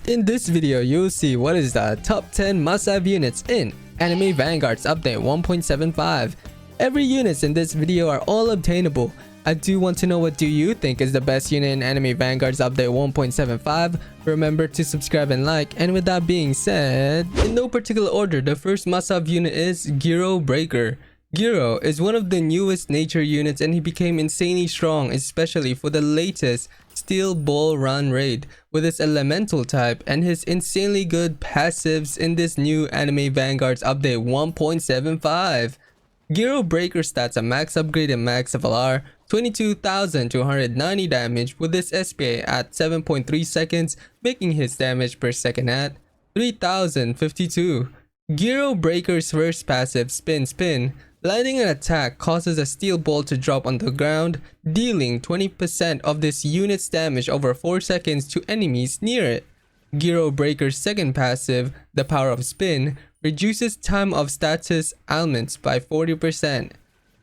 In this video, you'll see what is the top 10 must-have units in Anime Vanguards Update 1.75. Every units in this video are all obtainable. I do want to know what do you think is the best unit in Anime Vanguards Update 1.75. Remember to subscribe and like, and with that being said, in no particular order, the first must-have unit is Giro Breaker. Giro is one of the newest nature units and he became insanely strong, especially for the latest Steel Ball Run raid with his elemental type and his insanely good passives in this new Anime Vanguards Update 1.75. Giro Breaker stats a max upgrade and max Valor, 22,290 damage with his SPA at 7.3 seconds, making his damage per second at 3,052. Giro Breaker's first passive Spin. Landing an attack causes a steel ball to drop on the ground, dealing 20% of this unit's damage over 4 seconds to enemies near it. Giro Breaker's second passive, the power of Spin, reduces time of status ailments by 40%.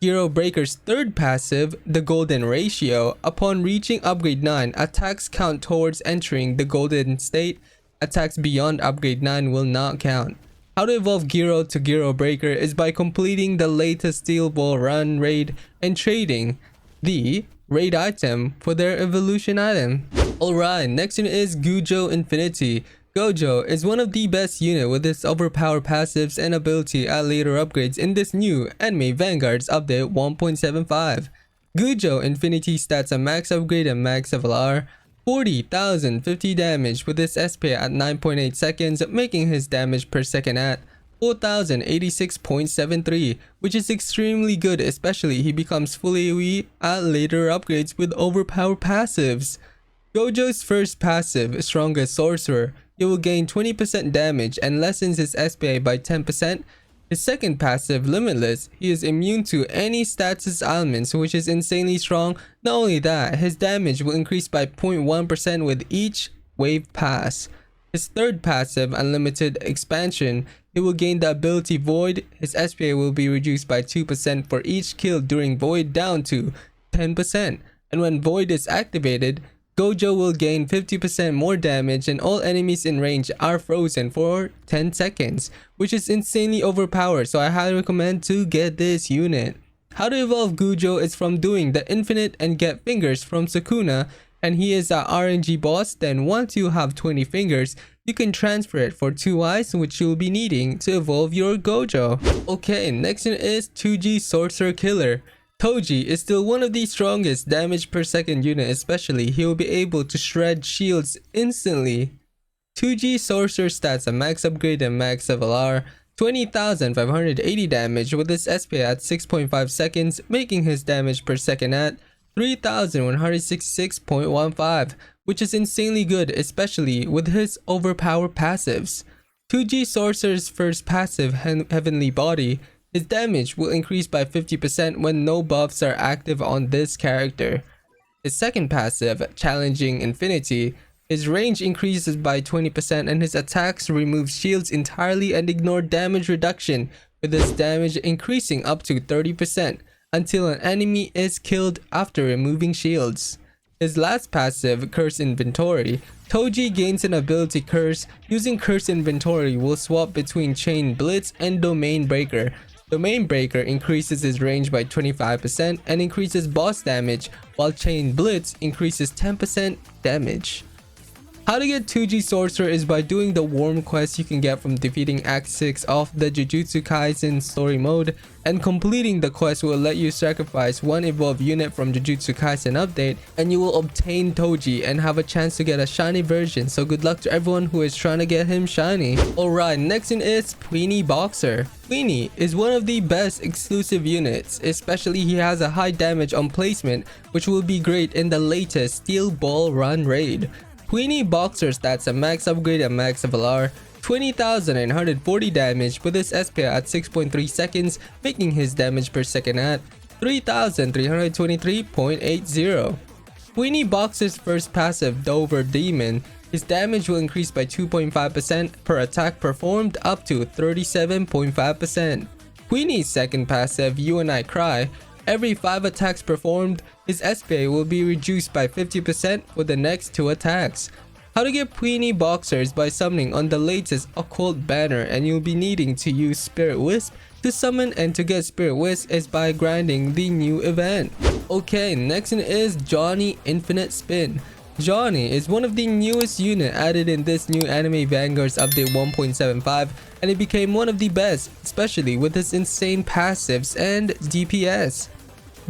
Giro Breaker's third passive, the golden ratio, upon reaching upgrade 9, attacks count towards entering the golden state. Attacks beyond upgrade 9 will not count. How to evolve Giro to Giro Breaker is by completing the latest Steel Ball Run raid and trading the raid item for their evolution item. Alright, next unit is Gojo Infinity. Gojo is one of the best unit with its overpowered passives and ability at later upgrades in this new Anime Vanguards Update 1.75. Gojo Infinity stats a max upgrade and max Valor, 40,050 damage with his SP at 9.8 seconds, making his damage per second at 4,086.73, which is extremely good, especially he becomes fully AoE at later upgrades with overpowered passives. Gojo's first passive, Strongest Sorcerer, he will gain 20% damage and lessens his SPA by 10%. His second passive, Limitless, he is immune to any status ailments, which is insanely strong. Not only that, his damage will increase by 0.1% with each wave pass. His third passive, Unlimited Expansion, he will gain the ability Void. His SPA will be reduced by 2% for each kill during Void down to 10%. And when Void is activated, Gojo will gain 50% more damage and all enemies in range are frozen for 10 seconds, which is insanely overpowered, so I highly recommend to get this unit. How to evolve Gojo is from doing the infinite and get fingers from Sukuna, and he is a RNG boss. Then once you have 20 fingers, you can transfer it for 2 eyes, which you'll be needing to evolve your Gojo. Okay, next one is Toji Sorcerer Killer. Toji is still one of the strongest damage per second unit, especially he will be able to shred shields instantly. Toji Sorcerer stats a max upgrade and max Valor, 20,580 damage with his SP at 6.5 seconds, making his damage per second at 3,166.15, which is insanely good, especially with his overpowered passives. Toji Sorcerer's first passive, Heavenly Body, his damage will increase by 50% when no buffs are active on this character. His second passive, Challenging Infinity, his range increases by 20% and his attacks remove shields entirely and ignore damage reduction, with his damage increasing up to 30% until an enemy is killed after removing shields. His last passive, Curse Inventory, Toji gains an ability Curse. Using Curse Inventory will swap between Chain Blitz and Domain Breaker. Domain Breaker increases his range by 25% and increases boss damage, while Chain Blitz increases 10% damage. How to get Toji Sorcerer is by doing the worm quest you can get from defeating Act 6 of the Jujutsu Kaisen story mode, and completing the quest will let you sacrifice one evolved unit from Jujutsu Kaisen update and you will obtain Toji and have a chance to get a shiny version, so good luck to everyone who is trying to get him shiny. Alright, next one is Queenie Boxer. Queenie is one of the best exclusive units, especially he has a high damage on placement, which will be great in the latest Steel Ball Run raid. Queenie Boxer stats a max upgrade and max Valor, 20,940 damage with his SP at 6.3 seconds, making his damage per second at 3,323.80. Queenie Boxer's first passive, Dover Demon, his damage will increase by 2.5% per attack performed up to 37.5%. Queenie's second passive, You and I Cry, every 5 attacks performed, his SPA will be reduced by 50% for the next 2 attacks. How to get Queenie boxers by summoning on the latest occult banner, and you'll be needing to use Spirit Wisp to summon, and to get Spirit Wisp is by grinding the new event. Okay, next one is Johnny Infinite Spin. Johnny is one of the newest unit added in this new anime Vanguards update 1.75, and it became one of the best, especially with his insane passives and DPS.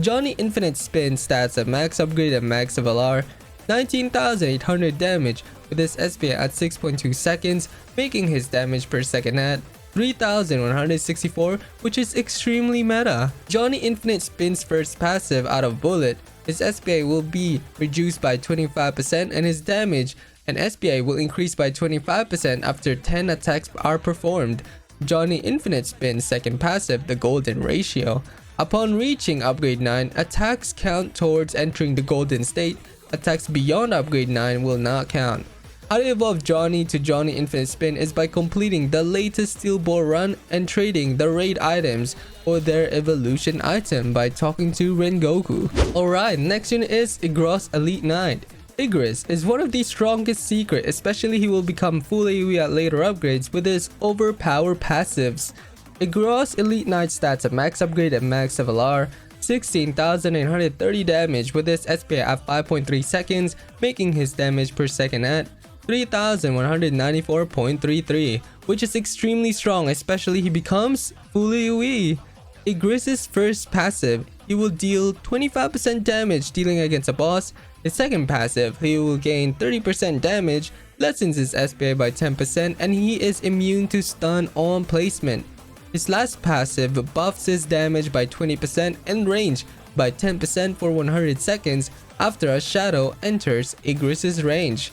Johnny Infinite Spin stats at max upgrade and max of LR, 19,800 damage with his SPA at 6.2 seconds, making his damage per second at 3,164, which is extremely meta. Johnny Infinite Spin's first passive out of bullet, his SPA will be reduced by 25% and his damage and SPA will increase by 25% after 10 attacks are performed. Johnny Infinite Spin's second passive, the Golden Ratio. Upon reaching upgrade 9, attacks count towards entering the golden state. Attacks beyond upgrade 9 will not count. How to evolve Johnny to Johnny Infinite Spin is by completing the latest Steel Ball run and trading the raid items for their evolution item by talking to Rengoku. Alright, next one is Igros Elite Knight. Igros is one of the strongest secret, especially he will become full AoE at later upgrades with his overpowered passives. Igros Elite Knight stats at max upgrade and max of LR, 16,830 damage with his SPA at 5.3 seconds, making his damage per second at 3,194.33, which is extremely strong, especially he becomes full AoE. Igros' first passive, he will deal 25% damage dealing against a boss. His second passive, he will gain 30% damage, lessens his SPA by 10%, and he is immune to stun on placement. His last passive buffs his damage by 20% and range by 10% for 100 seconds after a shadow enters Igros' range.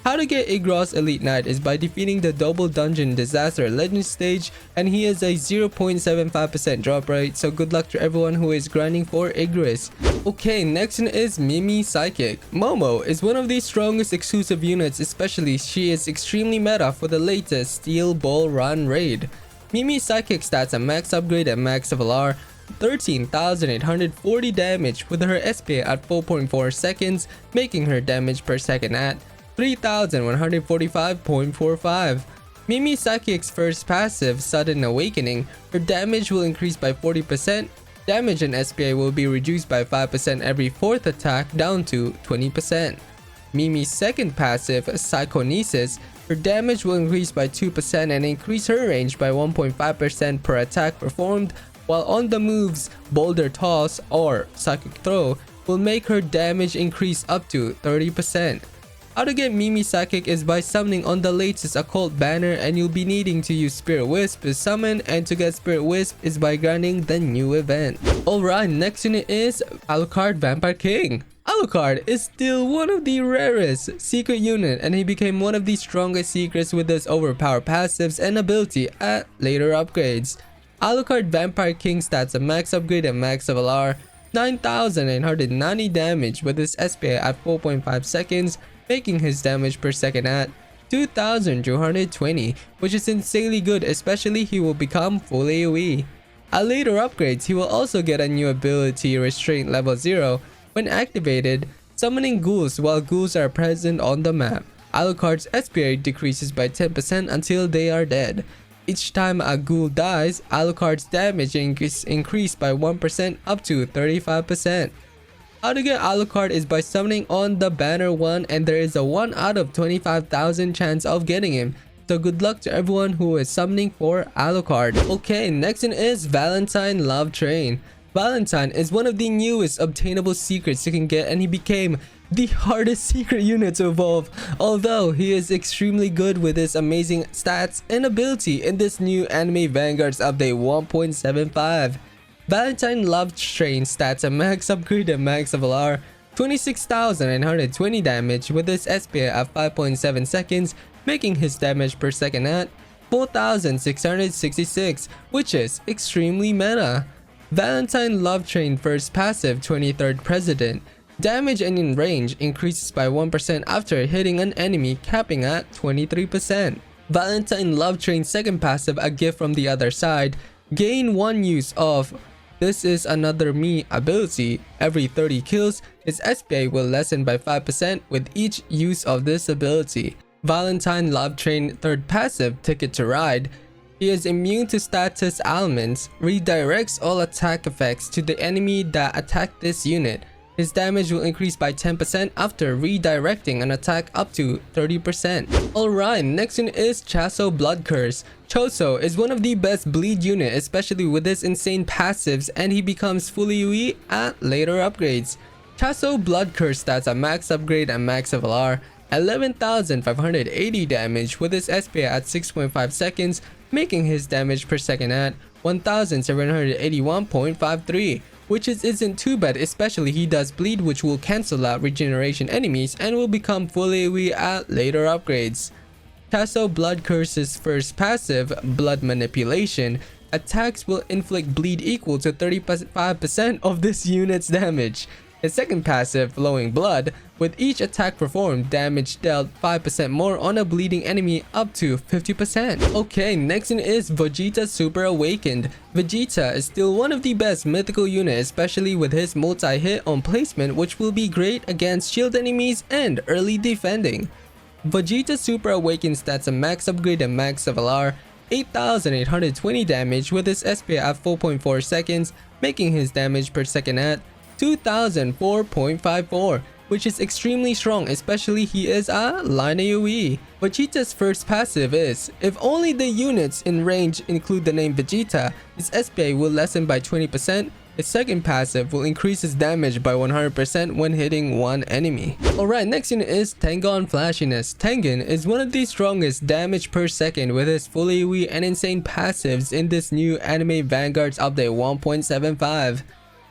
How to get Igros Elite Knight is by defeating the Double Dungeon Disaster Legend stage, and he has a 0.75% drop rate, so good luck to everyone who is grinding for Igros. Okay, next one is Mimi Psychic. Momo is one of the strongest exclusive units, especially she is extremely meta for the latest Steel Ball Run raid. Mimi Psychic stats at max upgrade and max of LR, 13,840 damage with her SPA at 4.4 seconds, making her damage per second at 3,145.45. Mimi Psychic's first passive, Sudden Awakening, her damage will increase by 40%, damage and SPA will be reduced by 5% every fourth attack down to 20%. Mimi's second passive, Psychonesis, her damage will increase by 2% and increase her range by 1.5% per attack performed, while on the moves Boulder Toss or Psychic Throw will make her damage increase up to 30%. How to get Mimi Psychic is by summoning on the latest occult banner, and you'll be needing to use Spirit Wisp to summon, and to get Spirit Wisp is by grinding the new event. Alright, next unit is Alucard Vampire King. Alucard is still one of the rarest secret unit, and he became one of the strongest secrets with his overpowered passives and ability at later upgrades. Alucard Vampire King stats at max upgrade and max of LR, 9,890 damage with his SPA at 4.5 seconds, making his damage per second at 2,220, which is insanely good, especially he will become full AoE. At later upgrades, he will also get a new ability, Restraint level 0, when activated, summoning ghouls while ghouls are present on the map. Alucard's SPA decreases by 10% until they are dead. Each time a ghoul dies, Alucard's damage increased by 1% up to 35%. How to get Alucard is by summoning on the banner 1, and there is a 1 out of 25,000 chance of getting him. So good luck to everyone who is summoning for Alucard. Okay, next one is Valentine Love Train. Valentine is one of the newest obtainable secrets you can get, and he became the hardest secret unit to evolve, although he is extremely good with his amazing stats and ability in this new anime Vanguards update 1.75. Valentine Love Train stats at max upgrade and max of LR, 26,920 damage with his SPA at 5.7 seconds, making his damage per second at 4,666, which is extremely meta. Valentine Love Train first passive, 23rd President. Damage and in range increases by 1% after hitting an enemy, capping at 23%. Valentine Love Train second passive, A Gift from the Other Side. Gain 1 use of This is another me ability. Every 30 kills, his SPA will lessen by 5% with each use of this ability. Valentine Love Train third passive, Ticket to Ride. He is immune to status ailments, redirects all attack effects to the enemy that attacked this unit. His damage will increase by 10% after redirecting an attack up to 30%. Alright, next one is Choso Blood Curse. Choso is one of the best bleed unit, especially with his insane passives, and he becomes fully UE at later upgrades. Choso Blood Curse stats a max upgrade and max LR, 11,580 damage with his SPA at 6.5 seconds, making his damage per second at 1,781.53. which isn't too bad, especially he does bleed, which will cancel out regeneration enemies and will become fully AoE at later upgrades. Choso Blood Curse's first passive, Blood Manipulation, attacks will inflict bleed equal to 35% of this unit's damage. His second passive, Flowing Blood, with each attack performed, damage dealt 5% more on a bleeding enemy up to 50%. Okay, next one is Vegeta Super Awakened. Vegeta is still one of the best mythical units, especially with his multi-hit on placement, which will be great against shield enemies and early defending. Vegeta Super Awakened stats a max upgrade and max LR, 8,820 damage with his SPA at 4.4 seconds, making his damage per second at 2004.54, which is extremely strong, especially he is a line AoE. Vegeta's first passive is, if only the units in range include the name Vegeta, his SPA will lessen by 20%. His second passive will increase his damage by 100% when hitting one enemy. Alright, next unit is Tengen Flashiness. Tengen is one of the strongest damage per second with his full AoE and insane passives in this new anime Vanguards update 1.75.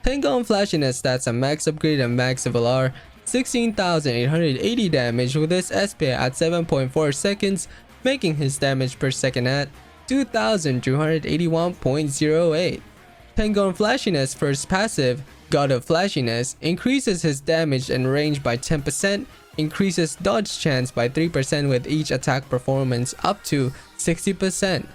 Tengen Flashiness stats a max upgrade and max LR, 16,880 damage with his SPA at 7.4 seconds, making his damage per second at 2,281.08. Tengen Flashiness first passive, God of Flashiness, increases his damage and range by 10%, increases dodge chance by 3% with each attack performance up to 60%.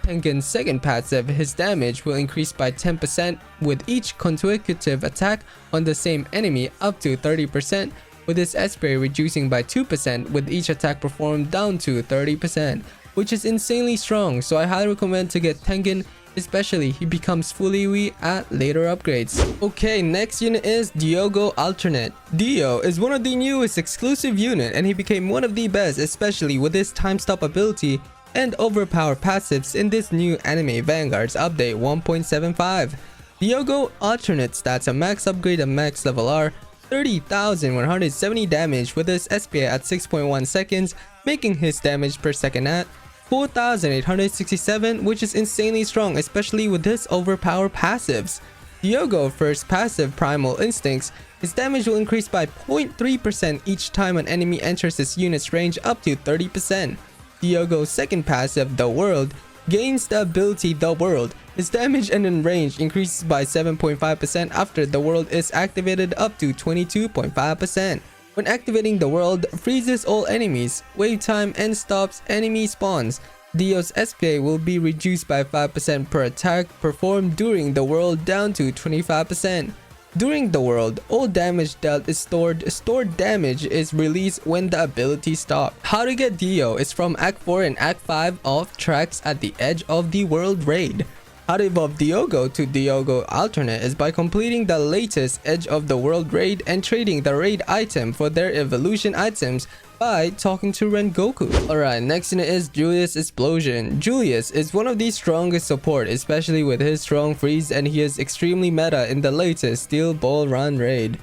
Tengen's second passive, his damage will increase by 10% with each consecutive attack on the same enemy up to 30%, with his SPA reducing by 2% with each attack performed down to 30%, which is insanely strong, so I highly recommend to get Tengen, especially he becomes fully AoE at later upgrades. Okay, next unit is Diogo Alternate. Dio is one of the newest exclusive unit and he became one of the best, especially with his time stop ability and overpowered passives in this new anime Vanguards update 1.75. Diogo Alternate stats a max upgrade and max LR, 30,170 damage with his SPA at 6.1 seconds, making his damage per second at 4,867, which is insanely strong, especially with his overpowered passives. Diogo first passive, Primal Instincts, his damage will increase by 0.3% each time an enemy enters his unit's range up to 30%. Diogo's second passive, The World, gains the ability The World. His damage and in range increases by 7.5% after The World is activated up to 22.5%. When activating The World, freezes all enemies, wave time, and stops enemy spawns. Dio's SPA will be reduced by 5% per attack performed during The World down to 25%. During The World, all damage dealt is stored. Stored damage is released when the ability stops. How to get Dio is from Act 4 and Act 5 of Tracks at the Edge of the World raid. How to evolve Diogo to Diogo Alternate is by completing the latest Edge of the World raid and trading the raid item for their evolution items by talking to Rengoku. Alright, next unit is Julius Explosion. Julius is one of the strongest support, especially with his strong freeze, and he is extremely meta in the latest Steel Ball Run raid.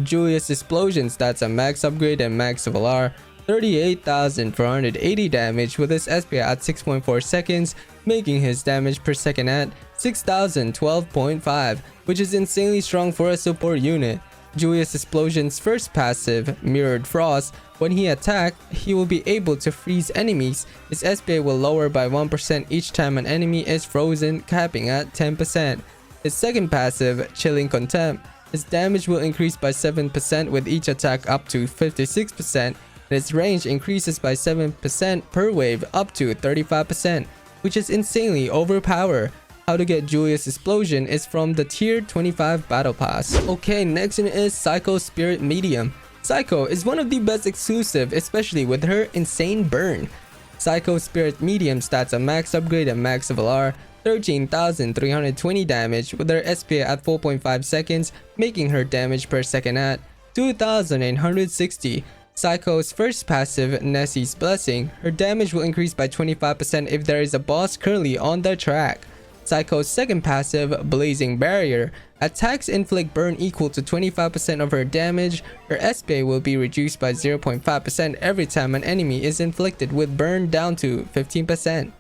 Julius Explosion stats a max upgrade and max LR, 38,480 damage with his SPA at 6.4 seconds, making his damage per second at 6,012.5, which is insanely strong for a support unit. Julius Explosion's first passive, Mirrored Frost, when he attacks, he will be able to freeze enemies. His SPA will lower by 1% each time an enemy is frozen, capping at 10%. His second passive, Chilling Contempt, his damage will increase by 7% with each attack up to 56%, and its range increases by 7% per wave up to 35%, which is insanely overpowered. How to get Julius Explosion is from the tier 25 battle pass. Okay, next one is Psycho Spirit Medium. Psycho is one of the best exclusive, especially with her insane burn. Psycho Spirit Medium stats a max upgrade and max level are 13,320 damage with her SP at 4.5 seconds, making her damage per second at 2,860. Psycho's first passive, Nessie's Blessing, her damage will increase by 25% if there is a boss currently on the track. Psycho's second passive, Blazing Barrier, attacks inflict burn equal to 25% of her damage. Her SP will be reduced by 0.5% every time an enemy is inflicted with burn down to 15%.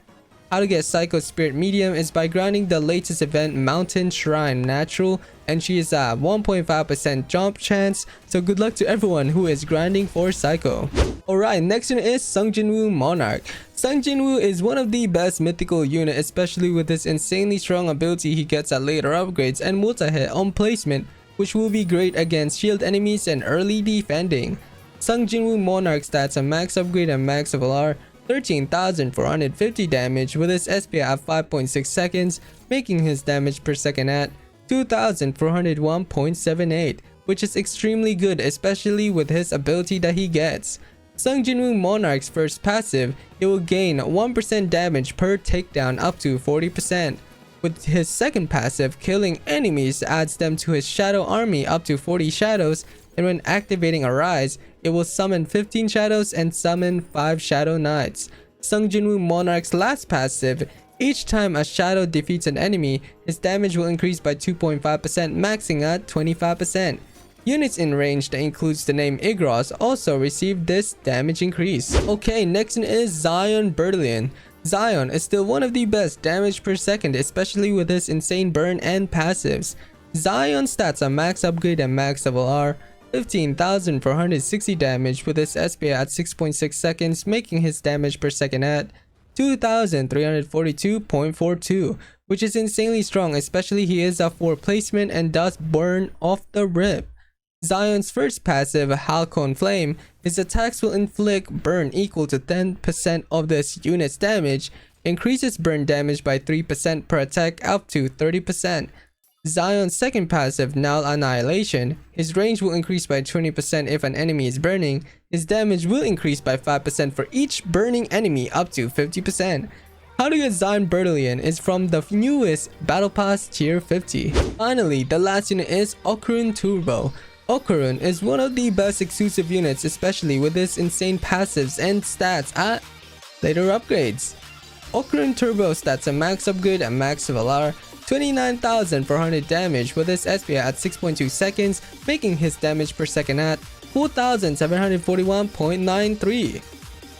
How to get Psycho Spirit Medium is by grinding the latest event Mountain Shrine Natural, and she is at 1.5% jump chance, so good luck to everyone who is grinding for Psycho. Alright, next one is jinwoo Monarch. jinwoo is one of the best mythical unit, especially with his insanely strong ability he gets at later upgrades and multi-hit on placement, which will be great against shield enemies and early defending. jinwoo Monarch stats a max upgrade and max level are 13,450 damage with his SP at 5.6 seconds, making his damage per second at 2,401.78, which is extremely good, especially with his ability that he gets. jinwoo Monarch's first passive, it will gain 1% damage per takedown up to 40%. With his second passive, killing enemies adds them to his shadow army up to 40 shadows, and when activating Arise, it will summon 15 shadows and summon 5 shadow knights. jinwoo Monarch's last passive, each time a shadow defeats an enemy, his damage will increase by 2.5%, maxing at 25%. Units in range that includes the name Igros also receive this damage increase. Okay, next one is Zion Burlion. Zion is still one of the best damage per second, especially with his insane burn and passives. Zion stats a max upgrade and max level are 15,460 damage with his SP at 6.6 seconds, making his damage per second at 2,342.42, which is insanely strong, especially he is a 4 placement and does burn off the rip. Zion's first passive, Halcon Flame, his attacks will inflict burn equal to 10% of this unit's damage, increases burn damage by 3% per attack up to 30%. Zion's second passive, Null Annihilation, his range will increase by 20% if an enemy is burning. His damage will increase by 5% for each burning enemy up to 50%. How to get Zion Burlion is from the newest Battle Pass tier 50. Finally, the last unit is Okaron Turbo. Okaron is one of the best exclusive units, especially with his insane passives and stats at later upgrades. Okaron Turbo stats a max upgrade and max level are 29,400 damage with his SP at 6.2 seconds, making his damage per second at 4,741.93.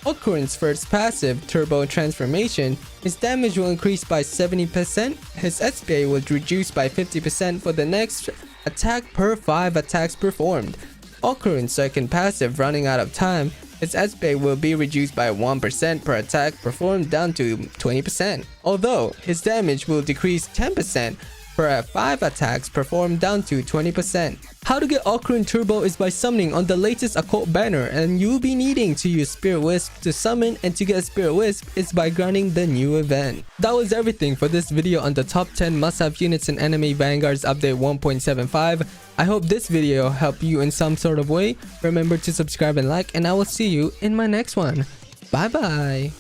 Okaron's first passive, Turbo Transformation, his damage will increase by 70%, his SP will reduce by 50% for the next attack per 5 attacks performed. Okaron's second passive, Running Out of Time, its SP will be reduced by 1% per attack performed down to 20%, although his damage will decrease 10% per 5 attacks performed down to 20%. How to get Okaron Turbo is by summoning on the latest occult banner, and you'll be needing to use Spirit Wisp to summon, and to get Spirit Wisp is by grinding the new event. That was everything for this video on the top 10 must-have units in Anime Vanguards update 1.75. I hope this video helped you in some sort of way. Remember to subscribe and like, and I will see you in my next one. Bye bye.